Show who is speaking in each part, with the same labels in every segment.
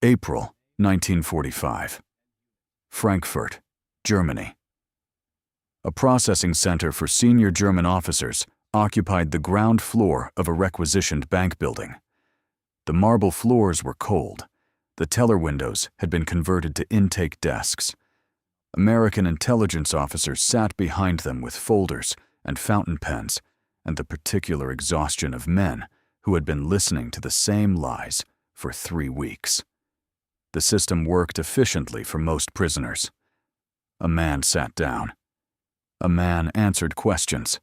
Speaker 1: April 1945. Frankfurt, Germany. A processing center for senior German officers occupied the ground floor of a requisitioned bank building. The marble floors were cold. The teller windows had been converted to intake desks. American intelligence officers sat behind them with folders and fountain pens, and the particular exhaustion of men who had been listening to the same lies for 3 weeks. The system worked efficiently for most prisoners. A man sat down. A man answered questions.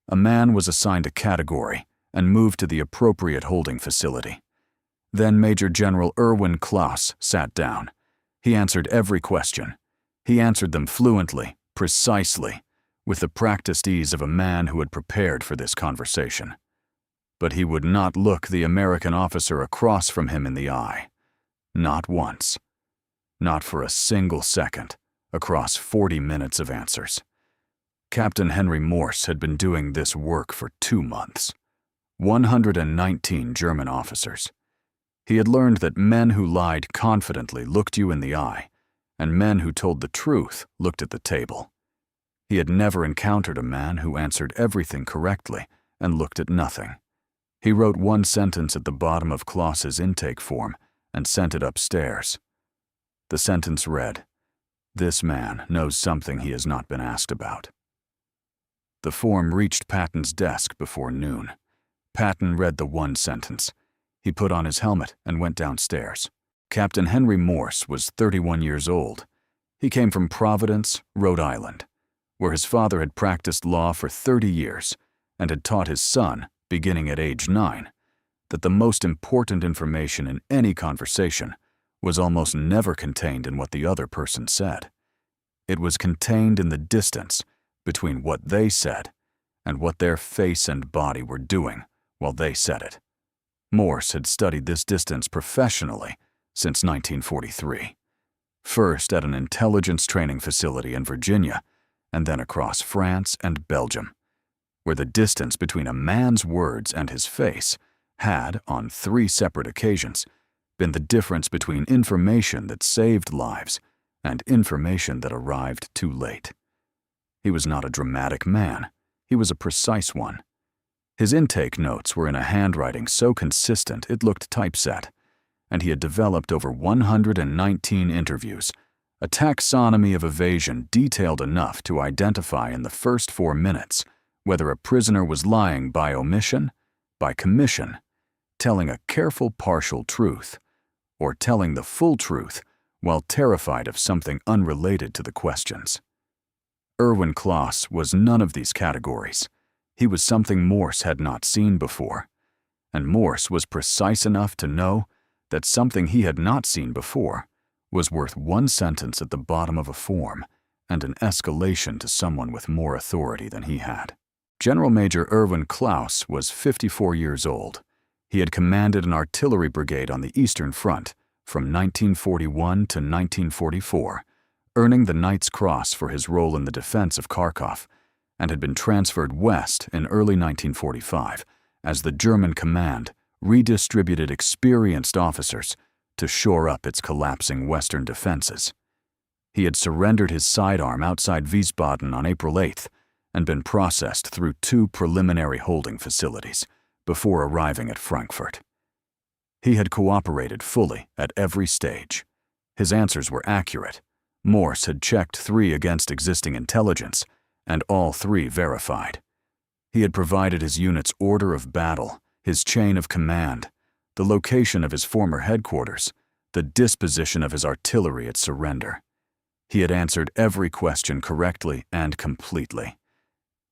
Speaker 1: A man was assigned a category and moved to the appropriate holding facility. Then Major General Erwin Klaus sat down. He answered every question. He answered them fluently, precisely, with the practiced ease of a man who had prepared for this conversation. But he would not look the American officer across from him in the eye. Not once. Not for a single second, across 40 minutes of answers. Captain Henry Morse had been doing this work for 2 months. 119 German officers. He had learned that men who lied confidently looked you in the eye, and men who told the truth looked at the table. He had never encountered a man who answered everything correctly and looked at nothing. He wrote one sentence at the bottom of Klaus's intake form and sent it upstairs. The sentence read, "This man knows something he has not been asked about." The form reached Patton's desk before noon. Patton read the one sentence. He put on his helmet and went downstairs. Captain Henry Morse was 31 years old. He came from Providence, Rhode Island, where his father had practiced law for 30 years and had taught his son, beginning at age 9, that the most important information in any conversation was almost never contained in what the other person said. It was contained in the distance between what they said and what their face and body were doing while they said it. Morse had studied this distance professionally since 1943, first at an intelligence training facility in Virginia, and then across France and Belgium, where the distance between a man's words and his face had, on 3 separate occasions, been the difference between information that saved lives and information that arrived too late. He was not a dramatic man. He was a precise one. His intake notes were in a handwriting so consistent it looked typeset, and he had developed over 119 interviews, a taxonomy of evasion detailed enough to identify in the first 4 minutes whether a prisoner was lying by omission, by commission, telling a careful partial truth, or telling the full truth while terrified of something unrelated to the questions. Erwin Klaus was none of these categories. He was something Morse had not seen before, and Morse was precise enough to know that something he had not seen before was worth 1 sentence at the bottom of a form and an escalation to someone with more authority than he had. General Major Erwin Klaus was 54 years old. He had commanded an artillery brigade on the Eastern Front from 1941 to 1944, earning the Knight's Cross for his role in the defense of Kharkov, and had been transferred west in early 1945 as the German command redistributed experienced officers to shore up its collapsing western defenses. He had surrendered his sidearm outside Wiesbaden on April 8th and been processed through 2 preliminary holding facilities before arriving at Frankfurt. He had cooperated fully at every stage. His answers were accurate. Morse had checked 3 against existing intelligence, and all 3 verified. He had provided his unit's order of battle, his chain of command, the location of his former headquarters, the disposition of his artillery at surrender. He had answered every question correctly and completely.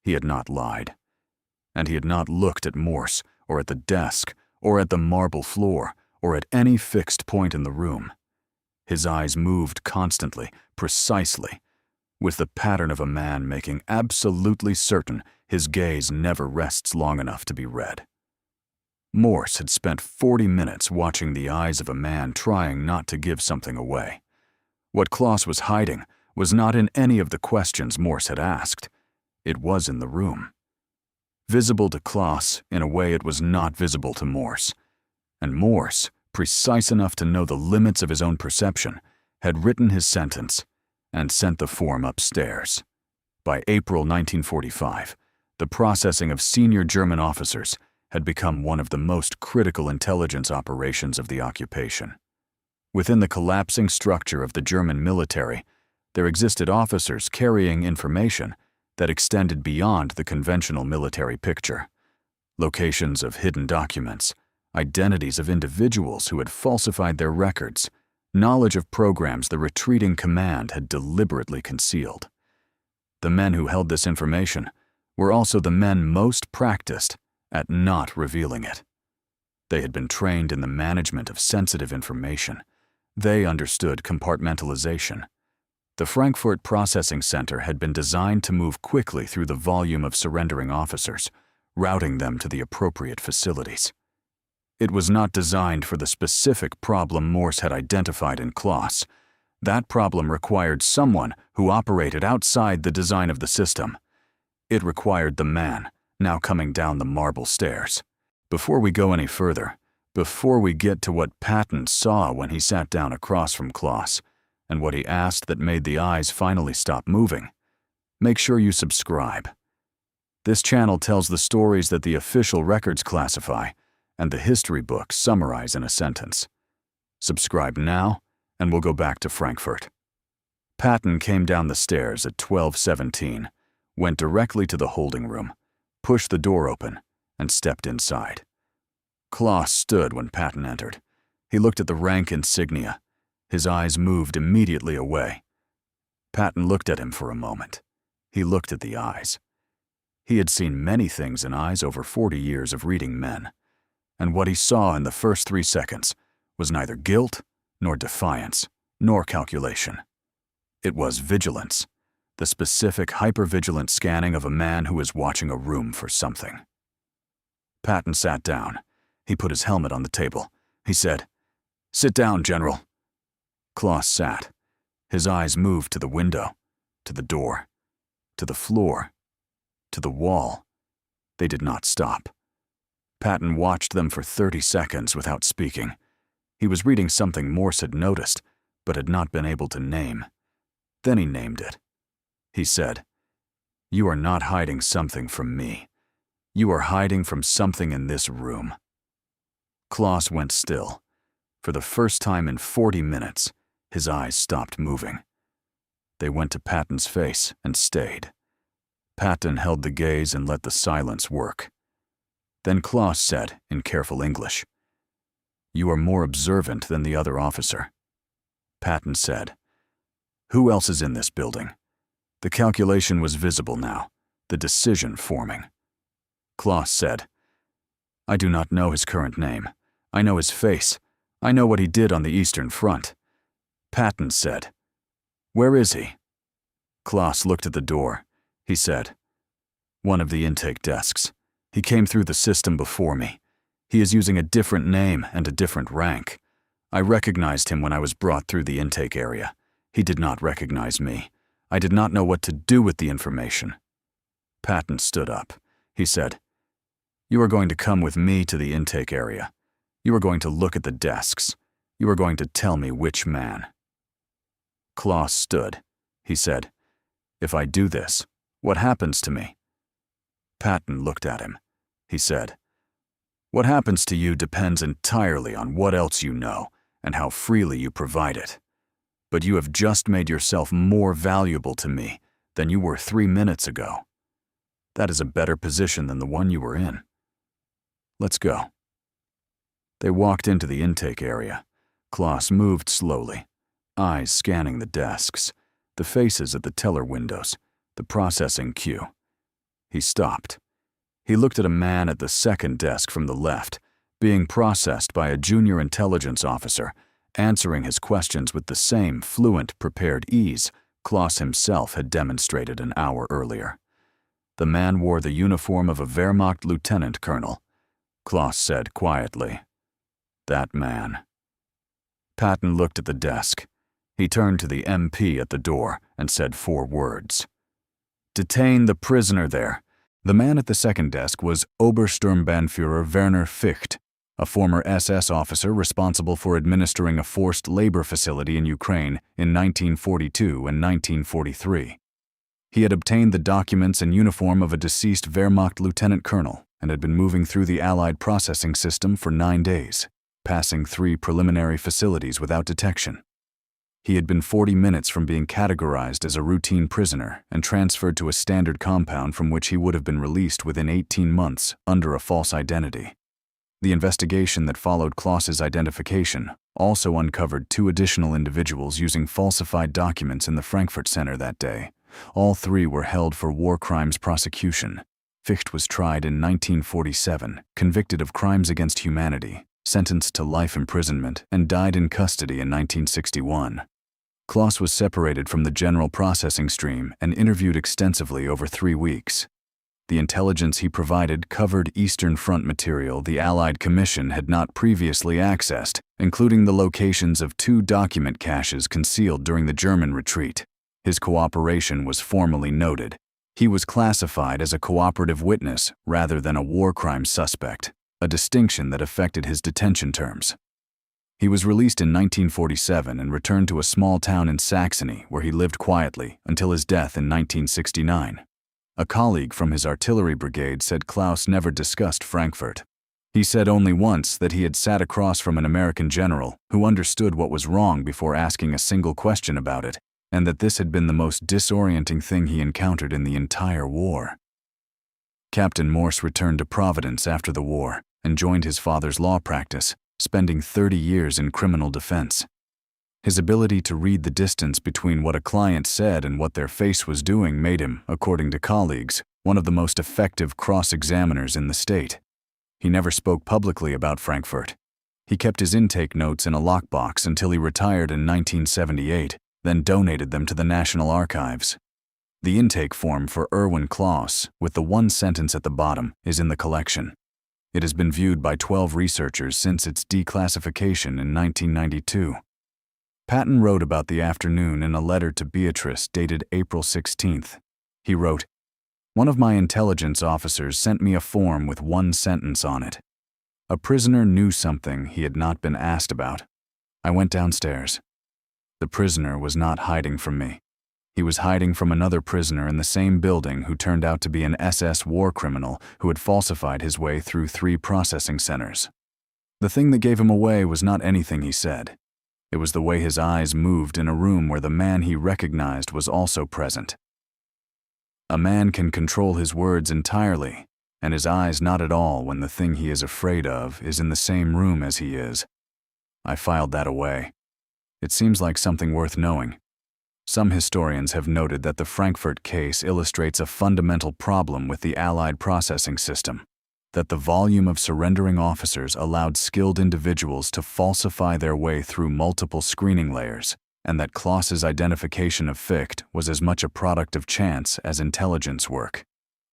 Speaker 1: He had not lied. And he had not looked at Morse, or at the desk, or at the marble floor, or at any fixed point in the room. His eyes moved constantly, precisely, with the pattern of a man making absolutely certain his gaze never rests long enough to be read. Morse had spent 40 minutes watching the eyes of a man trying not to give something away. What Klaus was hiding was not in any of the questions Morse had asked. It was in the room. Visible to Klaus in a way it was not visible to Morse, and Morse precise enough to know the limits of his own perception, had written his sentence and sent the form upstairs. By April 1945, the processing of senior German officers had become one of the most critical intelligence operations of the occupation. Within the collapsing structure of the German military, there existed officers carrying information that extended beyond the conventional military picture. Locations of hidden documents, identities of individuals who had falsified their records, knowledge of programs the retreating command had deliberately concealed. The men who held this information were also the men most practiced at not revealing it. They had been trained in the management of sensitive information. They understood compartmentalization. The Frankfurt Processing Center had been designed to move quickly through the volume of surrendering officers, routing them to the appropriate facilities. It was not designed for the specific problem Morse had identified in Claus. That problem required someone who operated outside the design of the system. It required the man, now coming down the marble stairs. Before we go any further, before we get to what Patton saw when he sat down across from Claus, and what he asked that made the eyes finally stop moving, make sure you subscribe. This channel tells the stories that the official records classify and the history books summarize in a sentence. Subscribe now, and we'll go back to Frankfurt. Patton came down the stairs at 12:17, went directly to the holding room, pushed the door open, and stepped inside. Claus stood when Patton entered. He looked at the rank insignia. His eyes moved immediately away. Patton looked at him for a moment. He looked at the eyes. He had seen many things in eyes over 40 years of reading men, and what he saw in the first 3 seconds was neither guilt, nor defiance, nor calculation. It was vigilance, the specific hypervigilant scanning of a man who is watching a room for something. Patton sat down. He put his helmet on the table. He said, "Sit down, General." Claus sat. His eyes moved to the window, to the door, to the floor, to the wall. They did not stop. Patton watched them for 30 seconds without speaking. He was reading something Morse had noticed, but had not been able to name. Then he named it. He said, "You are not hiding something from me. You are hiding from something in this room." Claus went still. For the first time in 40 minutes, his eyes stopped moving. They went to Patton's face and stayed. Patton held the gaze and let the silence work. Then Claus said, in careful English, "You are more observant than the other officer." Patton said, "Who else is in this building?" The calculation was visible now, the decision forming. Claus said, "I do not know his current name. I know his face. I know what he did on the Eastern Front." Patton said, "Where is he?" Claus looked at the door. He said, "One of the intake desks. He came through the system before me. He is using a different name and a different rank. I recognized him when I was brought through the intake area. He did not recognize me. I did not know what to do with the information." Patton stood up. He said, "You are going to come with me to the intake area. You are going to look at the desks. You are going to tell me which man." Claus stood. He said, "If I do this, what happens to me?" Patton looked at him. He said, "What happens to you depends entirely on what else you know and how freely you provide it. But you have just made yourself more valuable to me than you were 3 minutes ago. That is a better position than the one you were in. Let's go." They walked into the intake area. Claus moved slowly, eyes scanning the desks, the faces at the teller windows, the processing queue. He stopped. He looked at a man at the second desk from the left, being processed by a junior intelligence officer, answering his questions with the same fluent, prepared ease Claus himself had demonstrated an hour earlier. The man wore the uniform of a Wehrmacht lieutenant colonel. Claus said quietly, "That man." Patton looked at the desk. He turned to the MP at the door and said 4 words. "Detain the prisoner there." The man at the second desk was Obersturmbannführer Werner Ficht. a former SS officer responsible for administering a forced labor facility in Ukraine in 1942 and 1943. He had obtained the documents and uniform of a deceased Wehrmacht lieutenant colonel and had been moving through the Allied processing system for 9 days, passing 3 preliminary facilities without detection. He had been 40 minutes from being categorized as a routine prisoner and transferred to a standard compound from which he would have been released within 18 months under a false identity. The investigation that followed Klaus's identification also uncovered 2 additional individuals using falsified documents in the Frankfurt Center that day. All 3 were held for war crimes prosecution. Ficht was tried in 1947, convicted of crimes against humanity, sentenced to life imprisonment, and died in custody in 1961. Klaus was separated from the general processing stream and interviewed extensively over 3 weeks. The intelligence he provided covered Eastern Front material the Allied Commission had not previously accessed, including the locations of 2 document caches concealed during the German retreat. His cooperation was formally noted. He was classified as a cooperative witness rather than a war crime suspect, a distinction that affected his detention terms. He was released in 1947 and returned to a small town in Saxony where he lived quietly until his death in 1969. A colleague from his artillery brigade said Klaus never discussed Frankfurt. He said only once that he had sat across from an American general who understood what was wrong before asking a single question about it, and that this had been the most disorienting thing he encountered in the entire war. Captain Morse returned to Providence after the war and joined his father's law practice, spending 30 years in criminal defense. His ability to read the distance between what a client said and what their face was doing made him, according to colleagues, one of the most effective cross-examiners in the state. He never spoke publicly about Frankfurt. He kept his intake notes in a lockbox until he retired in 1978, then donated them to the National Archives. The intake form for Erwin Klaus, with the 1 sentence at the bottom, is in the collection. It has been viewed by 12 researchers since its declassification in 1992. Patton wrote about the afternoon in a letter to Beatrice dated April 16th. He wrote, "One of my intelligence officers sent me a form with 1 sentence on it. A prisoner knew something he had not been asked about. I went downstairs. The prisoner was not hiding from me. He was hiding from another prisoner in the same building who turned out to be an SS war criminal who had falsified his way through 3 processing centers. The thing that gave him away was not anything he said. It was the way his eyes moved in a room where the man he recognized was also present. A man can control his words entirely, and his eyes not at all when the thing he is afraid of is in the same room as he is. I filed that away. It seems like something worth knowing. Some historians have noted that the Frankfurt case illustrates a fundamental problem with the Allied processing system, that the volume of surrendering officers allowed skilled individuals to falsify their way through multiple screening layers, and that Klaus's identification of Ficht was as much a product of chance as intelligence work.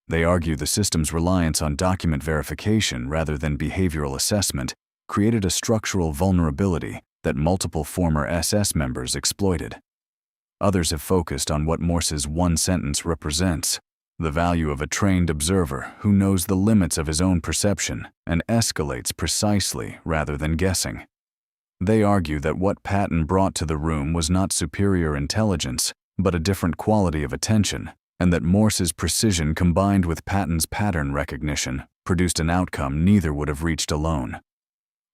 Speaker 1: They argue the system's reliance on document verification rather than behavioral assessment created a structural vulnerability that multiple former SS members exploited. Others have focused on what Morse's 1 sentence represents, the value of a trained observer who knows the limits of his own perception and escalates precisely rather than guessing. They argue that what Patton brought to the room was not superior intelligence, but a different quality of attention, and that Morse's precision combined with Patton's pattern recognition produced an outcome neither would have reached alone.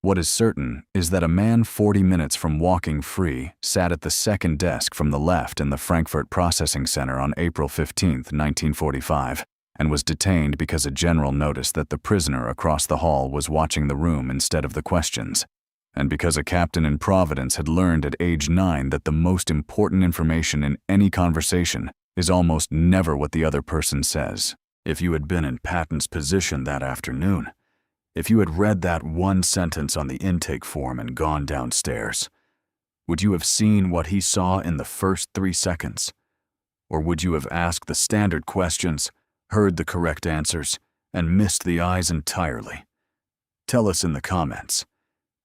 Speaker 1: What is certain is that a man 40 minutes from walking free sat at the second desk from the left in the Frankfurt Processing Center on April 15, 1945, and was detained because a general noticed that the prisoner across the hall was watching the room instead of the questions, and because a captain in Providence had learned at age 9 that the most important information in any conversation is almost never what the other person says. If you had been in Patton's position that afternoon, if you had read that 1 sentence on the intake form and gone downstairs, would you have seen what he saw in the first 3 seconds? Or would you have asked the standard questions, heard the correct answers, and missed the eyes entirely? Tell us in the comments.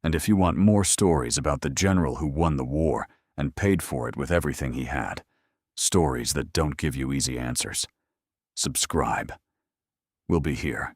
Speaker 1: And if you want more stories about the general who won the war and paid for it with everything he had, stories that don't give you easy answers, subscribe. We'll be here.